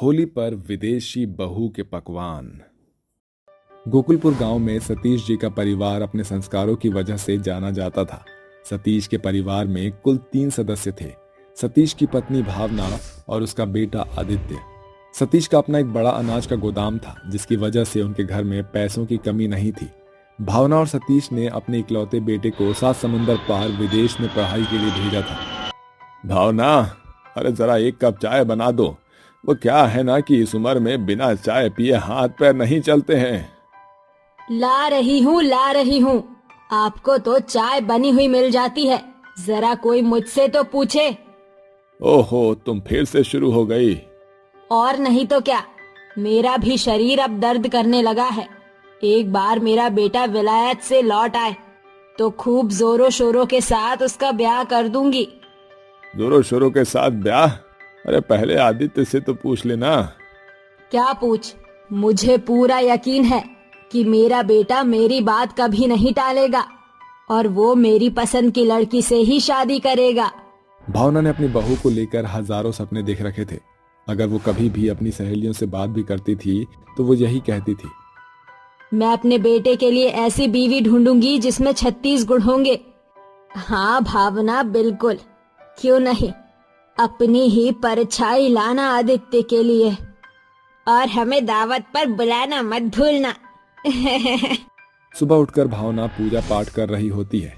होली पर विदेशी बहू के पकवान। गोकुलपुर गांव में सतीश जी का परिवार अपने संस्कारों की वजह से जाना जाता था। सतीश के परिवार में कुल 3 सदस्य थे। सतीश की पत्नी भावना और उसका बेटा आदित्य। सतीश का अपना एक बड़ा अनाज का गोदाम था, जिसकी वजह से उनके घर में पैसों की कमी नहीं थी। भावना और सतीश ने अपने इकलौते बेटे को 7 समंदर पार विदेश में पढ़ाई के लिए भेजा था। भावना, अरे जरा एक कप चाय बना दो। वो क्या है ना कि इस उम्र में बिना चाय पिए हाथ पैर नहीं चलते हैं। ला रही हूँ। आपको तो चाय बनी हुई मिल जाती है, जरा कोई मुझसे तो पूछे। ओहो, तुम फिर से शुरू हो गई। और नहीं तो क्या, मेरा भी शरीर अब दर्द करने लगा है। एक बार मेरा बेटा विलायत से लौट आए तो खूब जोरों शोरों के साथ उसका ब्याह कर दूंगी। जोरों शोरों के साथ ब्याह? अरे पहले आदित्य से तो पूछ लेना। क्या पूछ? मुझे पूरा यकीन है कि मेरा बेटा मेरी बात कभी नहीं टालेगा और वो मेरी पसंद की लड़की से ही शादी करेगा। भावना ने अपनी बहू को लेकर हजारों सपने देख रखे थे। अगर वो कभी भी अपनी सहेलियों से बात भी करती थी तो वो यही कहती थी, मैं अपने बेटे के लिए ऐसी बीवी ढूंढूंगी जिसमें 36 गुण होंगे। हाँ भावना, बिल्कुल, क्यों नहीं। अपनी ही परछाई लाना आदित्य के लिए, और हमें दावत पर बुलाना मत भूलना। सुबह उठकर भावना पूजा पाठ कर रही होती है।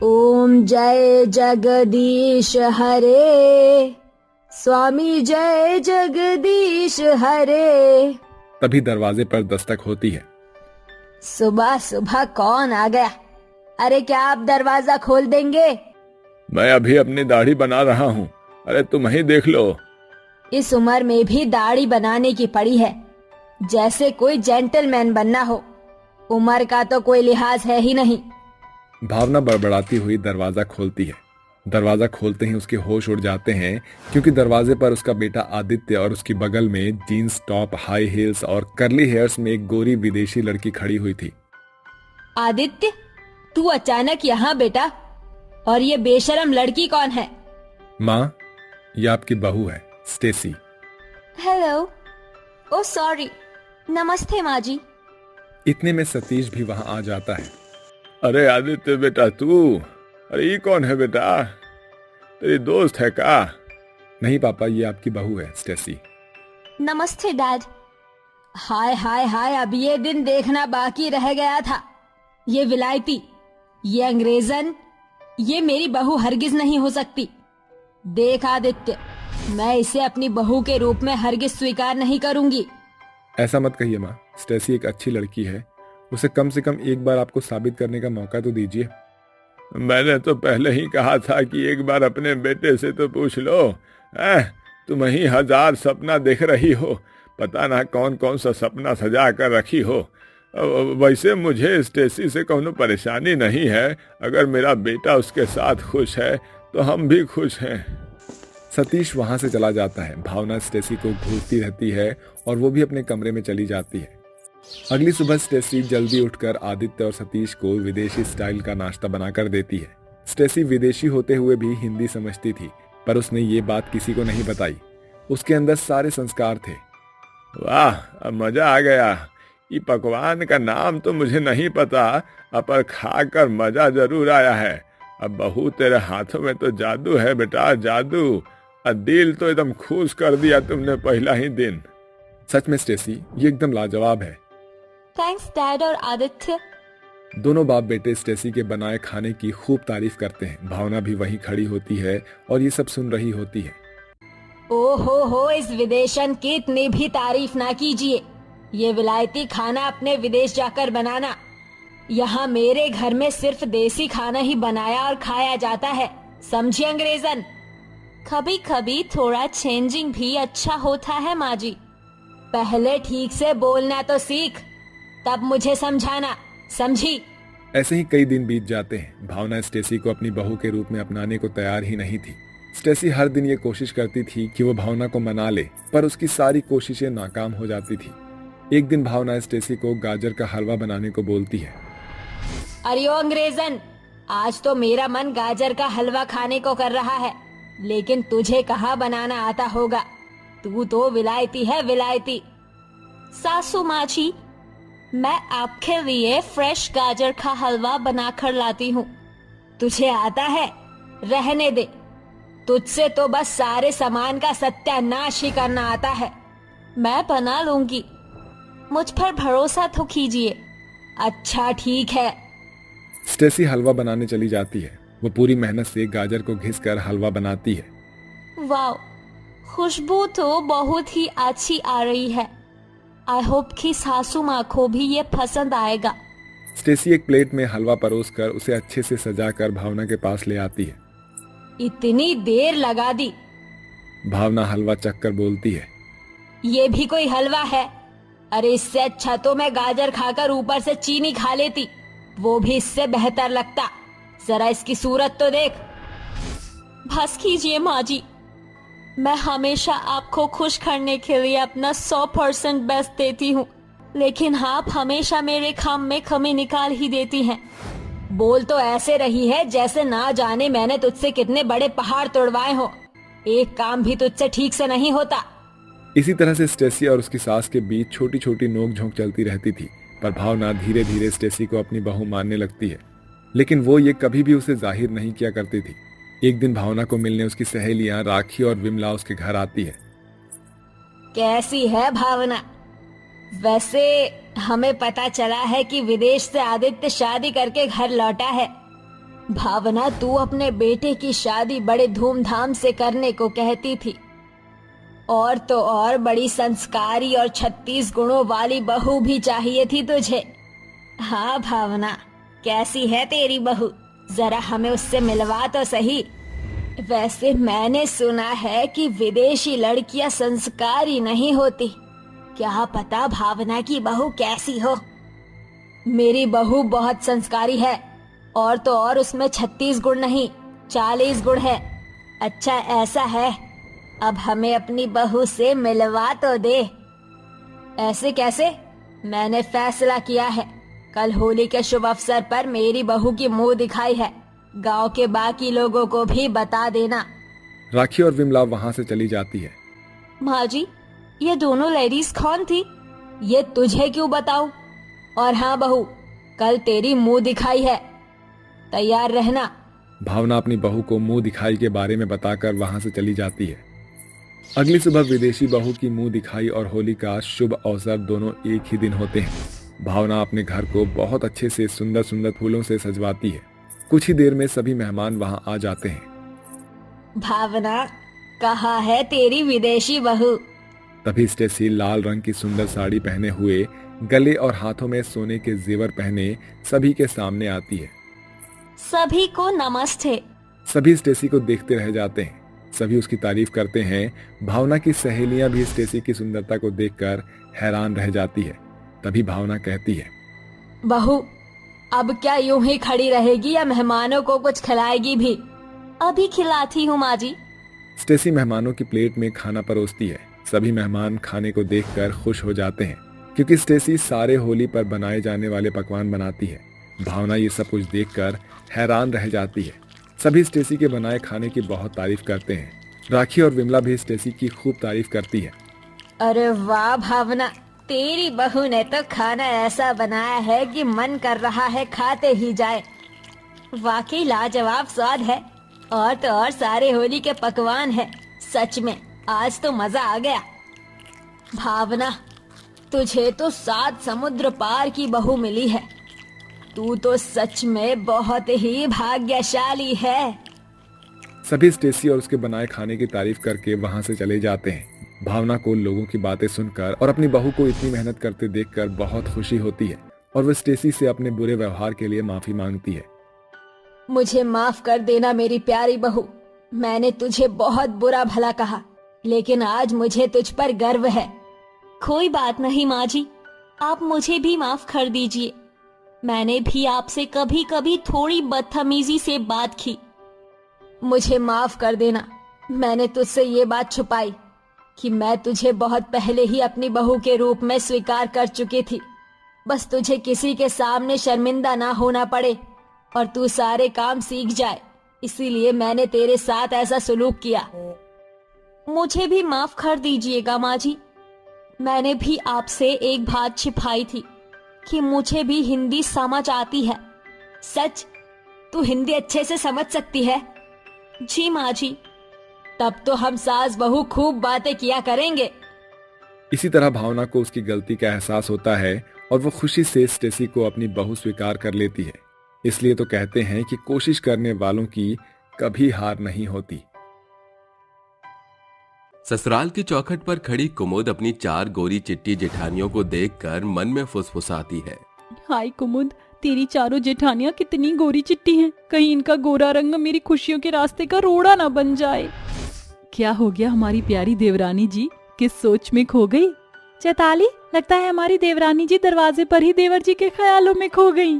ओम जय जगदीश हरे, स्वामी जय जगदीश हरे। तभी दरवाजे पर दस्तक होती है। सुबह सुबह कौन आ गया? अरे क्या आप दरवाजा खोल देंगे? मैं अभी अपनी दाढ़ी बना रहा हूँ। अरे तुम ही देख लो। इस उम्र में भी दाढ़ी बनाने की पड़ी है, जैसे कोई जेंटलमैन बनना हो। उम्र का तो कोई लिहाज है ही नहीं। भावना बड़बड़ाती हुई दरवाजा खोलती है। दरवाजा खोलते ही उसके होश उड़ जाते हैं, क्योंकि दरवाजे पर उसका बेटा आदित्य और उसकी बगल में जीन्स टॉप, हाई हील्स और कर्ली हेयर्स में एक गोरी विदेशी लड़की खड़ी हुई थी। आदित्य, तू अचानक यहाँ बेटा? और ये बेशरम लड़की कौन है? माँ, ये आपकी बहू है, स्टेसी। हेलो। ओ सॉरी। नमस्ते माँ जी। इतने में सतीश भी वहां आ जाता है। अरे आदित्य बेटा, तू? अरे ये कौन है बेटा? तेरी दोस्त है का? नहीं पापा, ये आपकी बहू है, स्टेसी। नमस्ते डैड। हाय हाय हाय, अब ये दिन देखना बाकी रह गया था। ये विलायती, ये अंग्रेजन, ये मेरी बहू हरगिज नहीं हो सकती। देख आदित्य, मैं इसे अपनी बहू के रूप में हरगिज स्वीकार नहीं करूंगी। ऐसा मत कहिए माँ, स्टेसी एक अच्छी लड़की है। उसे कम से कम एक बार आपको साबित करने का मौका तो दीजिए। मैंने तो पहले ही कहा था कि एक बार अपने बेटे से तो पूछ लो। तुम ही 1000 सपना देख रही हो, पता ना कौन कौन सा सपना सजा कर रखी हो। वैसे मुझे स्टेसी से कोनो परेशानी नहीं है। अगर मेरा बेटा उसके साथ खुश है तो हम भी खुश हैं। सतीश वहां से चला जाता है। भावना स्टेसी को घूरती रहती है और वो भी अपने कमरे में चली जाती है। अगली सुबह स्टेसी जल्दी उठकर आदित्य और सतीश को विदेशी स्टाइल का नाश्ता बनाकर देती है। स्टेसी विदेशी होते हुए भी हिंदी समझती थी, पर उसने ये बात किसी को नहीं बताई। उसके अंदर सारे संस्कार थे। वाह, अब मजा आ गया। ये पकवान का नाम तो मुझे नहीं पता, पर खाकर मजा जरूर आया है। अब बहू, तेरे हाथों में तो जादू है बेटा, जादू। दिल तो एकदम खुश कर दिया तुमने पहला ही दिन। सच में स्टेसी, ये एकदम लाजवाब है। थैंक्स डैड और आदित्य। दोनों बाप बेटे स्टेसी के बनाए खाने की खूब तारीफ करते हैं। भावना भी वहीं खड़ी होती है और ये सब सुन रही होती है। ओहो, इस विदेशन की इतनी भी तारीफ ना कीजिए। ये विलायती खाना अपने विदेश जाकर बनाना। यहाँ मेरे घर में सिर्फ देसी खाना ही बनाया और खाया जाता है, समझी अंग्रेजन? कभी कभी थोड़ा चेंजिंग भी अच्छा होता है माँ जी। पहले ठीक से बोलना तो सीख, तब मुझे समझाना, समझी? ऐसे ही कई दिन बीत जाते हैं। भावना स्टेसी को अपनी बहू के रूप में अपनाने को तैयार ही नहीं थी। स्टेसी हर दिन ये कोशिश करती थी कि वो भावना को मना ले, पर उसकी सारी कोशिशें नाकाम हो जाती थी। एक दिन भावना स्टेसी को गाजर का हलवा बनाने को बोलती है। अरे ओ अंग्रेजन, आज तो मेरा मन गाजर का हलवा खाने को कर रहा है, लेकिन तुझे कहाँ बनाना आता होगा? तू तो विलायती है, विलायती। सासू माँ जी, मैं आपके लिए फ्रेश गाजर का हलवा बनाकर लाती हूँ। तुझे आता है? रहने दे, तुझसे तो बस सारे सामान का सत्यानाश ही करना आता है। मैं बना लूंगी, मुझ पर भरोसा तो कीजिए। अच्छा ठीक है। स्टेसी हलवा बनाने चली जाती है। वो पूरी मेहनत से गाजर को घिसकर हलवा बनाती है। वाह, खुशबू तो बहुत ही अच्छी आ रही है। आई होप कि सासू माँ को भी ये पसंद आएगा। स्टेसी एक प्लेट में हलवा परोसकर उसे अच्छे से सजाकर भावना के पास ले आती है। इतनी देर लगा दी। भावना हलवा चखकर बोलती है, ये भी कोई हलवा है? अरे इससे अच्छा तो मैं गाजर खाकर ऊपर से चीनी खा लेती, वो भी इससे बेहतर लगता। जरा इसकी सूरत तो देख। बस कीजिए माँ जी, मैं हमेशा आपको खुश करने के लिए अपना 100% बेस्ट देती हूँ, लेकिन आप हमेशा मेरे काम में कमी निकाल ही देती हैं। बोल तो ऐसे रही है जैसे ना जाने मैंने तुझसे कितने बड़े पहाड़ तोड़वाए हो। एक काम भी तुझसे ठीक से नहीं होता। इसी तरह से स्टेसी और उसकी सास के बीच छोटी छोटी नोक-झोंक चलती रहती थी, पर भावना धीरे धीरे स्टेसी को अपनी बहू मानने लगती है, लेकिन वो ये कभी भी उसे जाहिर नहीं किया करती थी। एक दिन भावना को मिलने उसकी सहेलियां राखी और विमला उसके घर आती है। कैसी है भावना? वैसे हमें पता चला है कि विदेश से आदित्य शादी करके घर लौटा है। भावना, तू अपने बेटे की शादी बड़े धूमधाम से करने को कहती थी, और तो और बड़ी संस्कारी और 36 गुणों वाली बहू भी चाहिए थी तुझे। हाँ भावना, कैसी है तेरी बहू? जरा हमें उससे मिलवा तो सही। वैसे मैंने सुना है कि विदेशी लड़कियां संस्कारी नहीं होती। क्या पता भावना की बहू कैसी हो। मेरी बहू बहुत संस्कारी है, और तो और उसमें 36 गुण नहीं 40 गुण है। अच्छा ऐसा है, अब हमें अपनी बहू से मिलवा तो दे। ऐसे कैसे? मैंने फैसला किया है, कल होली के शुभ अवसर पर मेरी बहू की मुंह दिखाई है। गांव के बाकी लोगों को भी बता देना। राखी और विमला वहां से चली जाती है। माँ जी, ये दोनों लेडीज कौन थी? ये तुझे क्यों बताऊं? और हाँ बहू, कल तेरी मुंह दिखाई है, तैयार रहना। भावना अपनी बहू को मुंह दिखाई के बारे में बताकर वहां से चली जाती है। अगली सुबह विदेशी बहू की मुंह दिखाई और होली का शुभ अवसर दोनों एक ही दिन होते हैं। भावना अपने घर को बहुत अच्छे से सुंदर सुंदर फूलों से सजवाती है। कुछ ही देर में सभी मेहमान वहां आ जाते हैं। भावना, कहाँ है तेरी विदेशी बहू? तभी स्टेसी लाल रंग की सुंदर साड़ी पहने हुए, गले और हाथों में सोने के जेवर पहने सभी के सामने आती है। सभी को नमस्ते। सभी स्टेसी को देखते रह जाते हैं। सभी उसकी तारीफ करते हैं। भावना की सहेलियां भी स्टेसी की सुंदरता को देखकर हैरान रह जाती है। तभी भावना कहती है, बहू, अब क्या यूं ही खड़ी रहेगी या मेहमानों को कुछ खिलाएगी भी? अभी खिलाती हूँ माँ जी। स्टेसी मेहमानों की प्लेट में खाना परोसती है। सभी मेहमान खाने को देखकर खुश हो जाते हैं, क्योंकि स्टेसी सारे होली पर बनाए जाने वाले पकवान बनाती है। भावना ये सब कुछ देखकर हैरान रह जाती है। सभी स्टेसी के बनाए खाने की बहुत तारीफ करते हैं। राखी और विमला भी स्टेसी की खूब तारीफ करती है। अरे वाह भावना, तेरी बहू ने तो खाना ऐसा बनाया है कि मन कर रहा है खाते ही जाए। वाकई लाजवाब स्वाद है, और तो और सारे होली के पकवान हैं। सच में आज तो मजा आ गया। भावना, तुझे तो 7 समुद्र पार की बहू मिली है। तू तो सच में बहुत ही भाग्यशाली है। सभी स्टेसी और उसके बनाए खाने की तारीफ करके वहां से चले जाते हैं। भावना को लोगों की बातें सुनकर और अपनी बहू को इतनी मेहनत करते देखकर बहुत खुशी होती है, और वो स्टेसी से अपने बुरे व्यवहार के लिए माफी मांगती है। मुझे माफ कर देना मेरी प्यारी बहू, मैंने तुझे बहुत बुरा भला कहा, लेकिन आज मुझे तुझ पर गर्व है। कोई बात नहीं माँ जी, आप मुझे भी माफ कर दीजिए। मैंने भी आपसे कभी कभी थोड़ी बदतमीजी से बात की। मुझे माफ कर देना, मैंने तुझसे ये बात छुपाई कि मैं तुझे बहुत पहले ही अपनी बहू के रूप में स्वीकार कर चुकी थी। बस तुझे किसी के सामने शर्मिंदा ना होना पड़े और तू सारे काम सीख जाए, इसीलिए मैंने तेरे साथ ऐसा सलूक किया। मुझे भी माफ कर दीजिएगा माँ जी। मैंने भी आपसे एक बात छिपाई थी कि मुझे भी हिंदी समझ आती है। सच? तू हिंदी अच्छे से समझ सकती है? जी माँ जी। तब तो हम सास बहू खूब बातें किया करेंगे। इसी तरह भावना को उसकी गलती का एहसास होता है और वो खुशी से स्टेसी को अपनी बहू स्वीकार कर लेती है। इसलिए तो कहते हैं कि कोशिश करने वालों की कभी हार नहीं होती। ससुराल की चौखट पर खड़ी कुमुद अपनी 4 गोरी चिट्टी जेठानियों को देखकर मन में फुसफुसाती है। हाय कुमुद, तेरी चारों जेठानियां कितनी गोरी चिट्टी हैं। कहीं इनका गोरा रंग मेरी खुशियों के रास्ते का रोड़ा ना बन जाए। क्या हो गया हमारी प्यारी देवरानी जी, किस सोच में खो गई? चैताली, लगता है हमारी देवरानी जी दरवाजे पर ही देवर जी के ख्यालों में खो गई।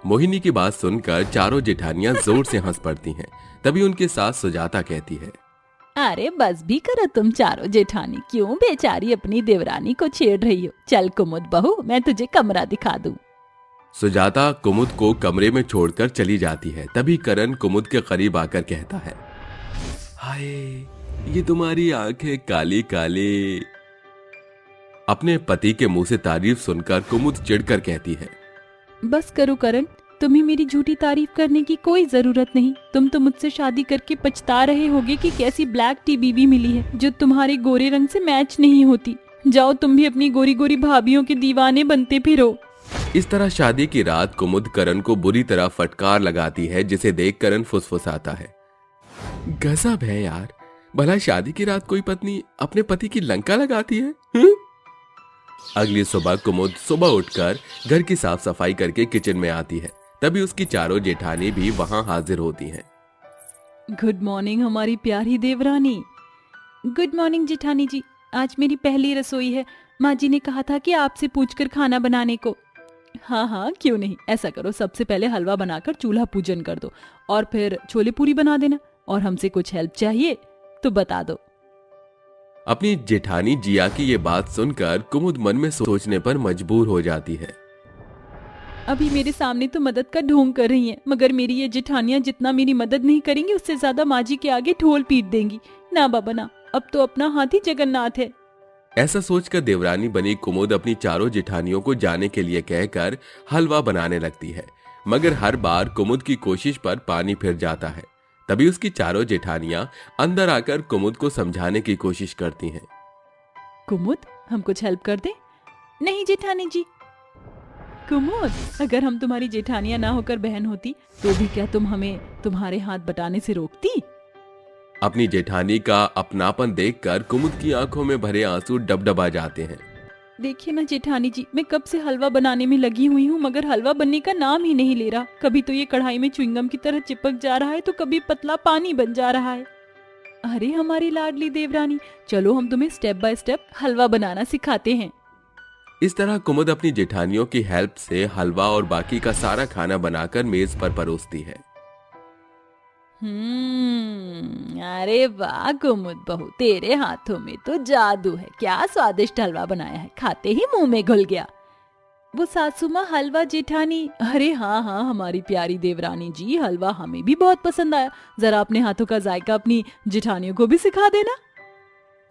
मोहिनी की बात सुनकर चारों जेठानियां जोर से हंस पड़ती हैं। तभी उनकी सास सुजाता कहती है, अरे बस भी करो तुम चारों जेठानी, क्यों बेचारी अपनी देवरानी को छेड़ रही हो। चल कुमुद बहू, मैं तुझे कमरा दिखा दूं। सुजाता कुमुद को कमरे में छोड़कर चली जाती है। तभी करण कुमुद के करीब आकर कहता है, हाय, ये तुम्हारी आंखें काली काली। अपने पति के मुंह से तारीफ सुनकर कुमुद चिढ़कर कहती है, बस करो करण, तुम्हें मेरी झूठी तारीफ करने की कोई जरूरत नहीं। तुम तो मुझसे शादी करके पछता रहे होगे कि कैसी ब्लैक टी बीवी मिली है जो तुम्हारे गोरे रंग से मैच नहीं होती। जाओ तुम भी अपनी गोरी गोरी भाभियों के दीवाने बनते फिरो। इस तरह शादी की रात कुमुद करण को बुरी तरह फटकार लगाती है, जिसे देख करण फुसफुसाता है, गजब है यार, भला शादी की रात कोई पत्नी अपने पति की लंका लगाती है। अगली सुबह कुमुद सुबह उठकर घर की साफ सफाई करके किचन में आती है। तभी उसकी चारों जेठानी भी वहां हाजिर होती हैं। गुड मॉर्निंग हमारी प्यारी देवरानी। गुड मॉर्निंग जेठानी जी, आज मेरी पहली रसोई है। माँ जी ने कहा था कि आपसे पूछकर खाना बनाने को। हाँ हाँ क्यों नहीं, ऐसा करो, सबसे पहले हलवा बनाकर चूल्हा पूजन कर दो और फिर छोले पूरी बना देना। और हमसे कुछ हेल्प चाहिए तो बता दो। अपनी जेठानी जिया की ये बात सुनकर कुमुद मन में सोचने पर मजबूर हो जाती है। अभी मेरे सामने तो मदद का ढोंग कर रही हैं, मगर मेरी ये जेठानियां जितना मेरी मदद नहीं करेंगी उससे ज्यादा माँ जी के आगे ढोल पीट देंगी। ना बाबा ना, अब तो अपना हाथ ही जगन्नाथ है। ऐसा सोचकर देवरानी बनी कुमुद अपनी चारों जेठानियों को जाने के लिए कहकर हलवा बनाने लगती है, मगर हर बार कुमुद की कोशिश पर पानी फिर जाता है। तभी उसकी चारों जेठानियां अंदर आकर कुमुद को समझाने की कोशिश करती हैं। कुमुद, हम कुछ हेल्प कर दें? नहीं जेठानी जी। कुमुद, अगर हम तुम्हारी जेठानियां ना होकर बहन होती तो भी क्या तुम हमें तुम्हारे हाथ बटाने से रोकती? अपनी जेठानी का अपनापन देखकर कुमुद की आंखों में भरे आंसू डबडबा जाते हैं। देखिए ना जेठानी जी, मैं कब से हलवा बनाने में लगी हुई हूँ, मगर हलवा बनने का नाम ही नहीं ले रहा। कभी तो ये कढ़ाई में च्युइंगम की तरह चिपक जा रहा है तो कभी पतला पानी बन जा रहा है। अरे हमारी लाडली देवरानी, चलो हम तुम्हें स्टेप बाय स्टेप हलवा बनाना सिखाते हैं। इस तरह कुमुद अपनी जेठानियों की हेल्प से हलवा और बाकी का सारा खाना बनाकर मेज पर परोसती है। अरे वाह कुमुद बहू, तेरे हाथों में तो जादू है। क्या स्वादिष्ट हलवा बनाया है, खाते ही मुंह में घुल गया। वो सासू माँ हलवा जेठानी। अरे हाँ हाँ हमारी प्यारी देवरानी जी, हलवा हमें भी बहुत पसंद आया। जरा अपने हाथों का जायका अपनी जेठानियों को भी सिखा देना।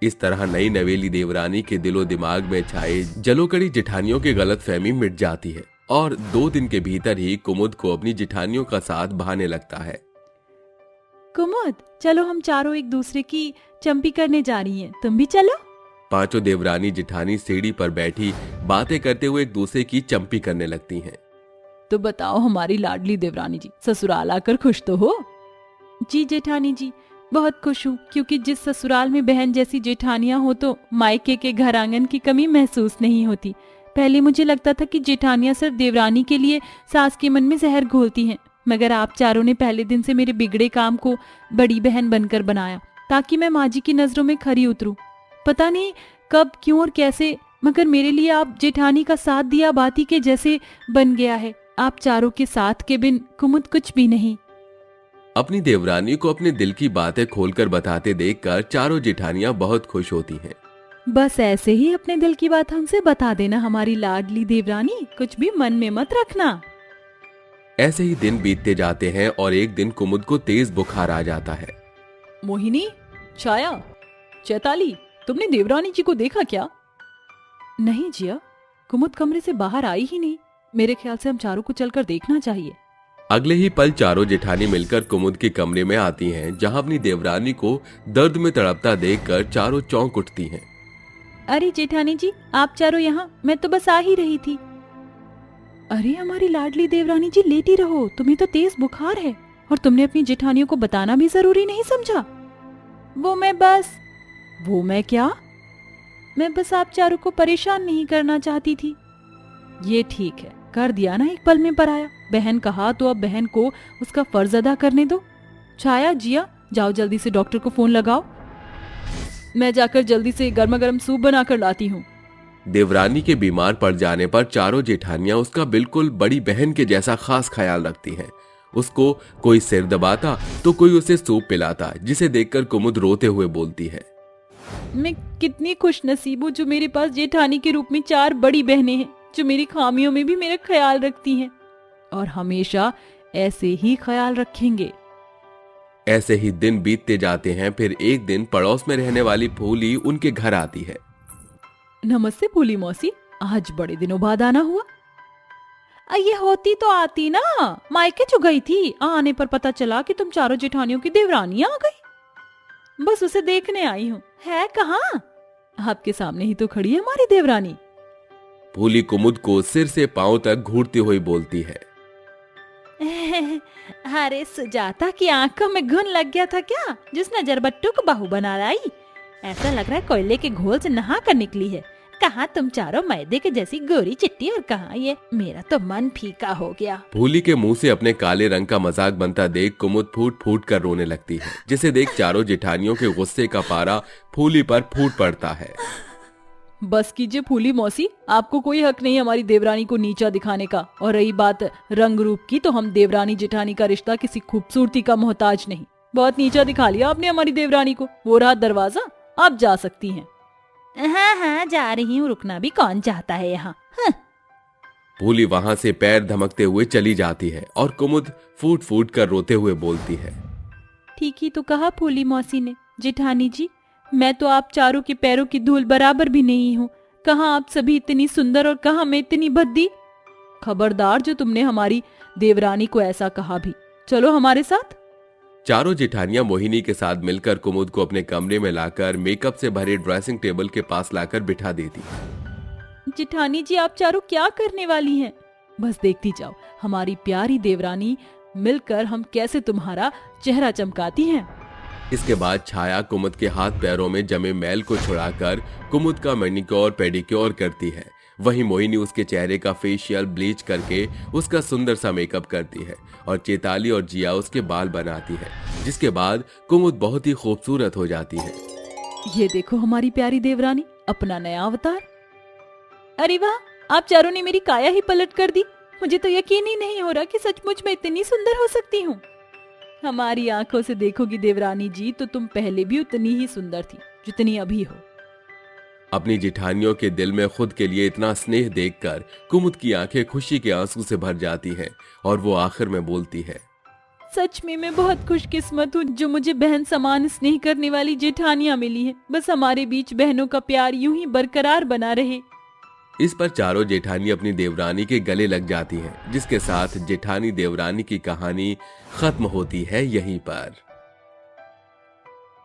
इस तरह नई नवेली देवरानी के दिलो दिमाग में छाए जलोकड़ी जेठानियों की गलतफहमी मिट जाती है और 2 दिन के भीतर ही कुमुद को अपनी जेठानियों का साथ बहाने लगता है। कुमुद, चलो हम चारों एक दूसरे की चंपी करने जा रही हैं, तुम भी चलो। पांचों देवरानी जेठानी सीढ़ी पर बैठी बातें करते हुए एक दूसरे की चंपी करने लगती हैं। तो बताओ हमारी लाडली देवरानी जी, ससुराल आकर खुश तो हो? जी जेठानी जी, बहुत खुश हूँ, क्योंकि जिस ससुराल में बहन जैसी जेठानियां हो तो मायके के घर आंगन की कमी महसूस नहीं होती। पहले मुझे लगता था कि जेठानियां सिर्फ देवरानी के लिए सास के मन में जहर घोलती हैं, मगर आप चारों ने पहले दिन से मेरे बिगड़े काम को बड़ी बहन बनकर बनाया ताकि मैं माँ जी की नजरों में खरी उतरूं। पता नहीं कब, क्यों और कैसे, मगर मेरे लिए आप जेठानी का साथ दिया बाती के जैसे बन गया है। आप चारों के साथ के बिन कुमुद कुछ भी नहीं। अपनी देवरानी को अपने दिल की बातें खोलकर बताते देखकर चारों जेठानियां बहुत खुश होती हैं। बस ऐसे ही अपने दिल की बात हमसे बता देना हमारी लाडली देवरानी, कुछ भी मन में मत रखना। ऐसे ही दिन बीतते जाते हैं और एक दिन कुमुद को तेज बुखार आ जाता है। मोहिनी, छाया, चैताली, तुमने देवरानी जी को देखा क्या? नहीं जिया, कुमुद कमरे से बाहर आई ही नहीं। मेरे ख्याल से हम चारों को चलकर देखना चाहिए। अगले ही पल चारों जेठानी मिलकर कुमुद के कमरे में आती हैं, जहां अपनी देवरानी को दर्द में तड़पता देखकर चारों चौंक उठती हैं। अरे जेठानी जी, आप चारों यहाँ? मैं तो बस आ ही रही थी। अरे हमारी लाडली देवरानी जी, लेटी रहो, तुम्हें तो तेज बुखार है और तुमने अपनी जेठानियों को बताना भी जरूरी नहीं समझा। वो मैं क्या? मैं बस आप चारों को परेशान नहीं करना चाहती थी। ये ठीक है, कर दिया ना एक पल में पराया। बहन कहा तो अब बहन को उसका फर्ज अदा करने दो। छाया, जिया, जाओ जल्दी से डॉक्टर को फोन लगाओ। मैं जाकर जल्दी से गर्मा गर्म सूप बनाकर लाती हूँ। देवरानी के बीमार पड़ जाने पर चारों जेठानियां उसका बिल्कुल बड़ी बहन के जैसा खास ख्याल रखती हैं। उसको कोई सिर दबाता तो कोई उसे सूप पिलाता, जिसे देखकर कुमुद रोते हुए बोलती है, मैं कितनी खुश नसीब हूँ जो मेरे पास जेठानी के रूप में 4 बड़ी बहनें हैं, जो मेरी खामियों में भी मेरा ख्याल रखती हैं और हमेशा ऐसे ही ख्याल रखेंगे। ऐसे ही दिन बीतते जाते हैं। फिर एक दिन पड़ोस में रहने वाली फूली उनके घर आती है। नमस्ते फूली मौसी, आज बड़े दिनों बाद आना हुआ। ये होती तो आती ना, मायके जो गई थी, आने पर पता चला कि तुम चारों जेठानियों की देवरानी आ गई। बस उसे देखने आई हूँ। है कहाँ? आपके सामने ही तो खड़ी है हमारी देवरानी। फूली कुमुद को सिर से पांव तक घूरती हुई बोलती है, अरे सुजाता की आंखों में घुन लग गया था क्या, जिस नजरबट्टू को बहू बना लाई? ऐसा लग रहा है कोयले के घोल से नहा कर निकली है। कहाँ तुम चारों मैदे के जैसी गोरी चिट्टी और कहाँ ये, मेरा तो मन फीका हो गया। फूली के मुंह से अपने काले रंग का मजाक बनता देख कुमुद फूट फूट कर रोने लगती है, जिसे देख चारों जेठानियों के गुस्से का पारा फूली पर फूट पड़ता है। बस कीजिए फूली मौसी, आपको कोई हक नहीं हमारी देवरानी को नीचा दिखाने का। और रही बात रंग रूप की, तो हम देवरानी जेठानी का रिश्ता किसी खूबसूरती का मोहताज नहीं। बहुत नीचा दिखा लिया आपने हमारी देवरानी को। वो रहा दरवाजा, आप जा सकती हैं। हाँ, जा रही हूँ, रुकना भी कौन चाहता है यहाँ। फूली वहां से पैर धमकते हुए चली जाती है और कुमुद फूट फूट कर रोते हुए बोलती है, ठीक ही तो कहा फूली मौसी ने। जेठानी जी, मैं तो आप चारों के पैरों की धूल बराबर भी नहीं हूँ। कहाँ आप सभी इतनी सुंदर और कहाँ मैं इतनी भद्दी। खबरदार जो तुमने हमारी देवरानी को ऐसा कहा भी। चलो हमारे साथ। चारों जेठानियां मोहिनी के साथ मिलकर कुमुद को अपने कमरे में लाकर मेकअप से भरे ड्रेसिंग टेबल के पास लाकर बिठा देती। जेठानी जी, आप चारों क्या करने वाली हैं? बस देखती जाओ हमारी प्यारी देवरानी मिलकर हम कैसे तुम्हारा चेहरा चमकाती हैं। इसके बाद छाया कुमुद के हाथ पैरों में जमे मैल को छुड़ाकर कुमुद का मैनिक्योर पेडिक्योर करती है। वहीं मोहिनी उसके चेहरे का फेशियल ब्लीच करके उसका सुंदर सा मेकअप करती है और चेताली और जिया उसके बाल बनाती है, जिसके बाद कुमुद बहुत ही खूबसूरत हो जाती है। ये देखो हमारी प्यारी देवरानी, अपना नया अवतार। अरे वाह, आप चारों ने मेरी काया ही पलट कर दी। मुझे तो यकीन ही नहीं हो रहा कि सचमुच मैं इतनी सुंदर हो सकती हूँ। हमारी आंखों से देखोगी देवरानी जी तो तुम पहले भी उतनी ही सुंदर थी जितनी अभी हो। अपनी जेठानियों के दिल में खुद के लिए इतना स्नेह देखकर कुमुद की आंखें खुशी के आंसू से भर जाती हैं और वो आखिर में बोलती है, सच में मैं बहुत खुशकिस्मत हूँ जो मुझे बहन समान स्नेह करने वाली जेठानियां मिली है। बस हमारे बीच बहनों का प्यार यूं ही बरकरार बना रहे। इस पर चारों जेठानी अपनी देवरानी के गले लग जाती हैं, जिसके साथ जेठानी देवरानी की कहानी खत्म होती है यहीं पर।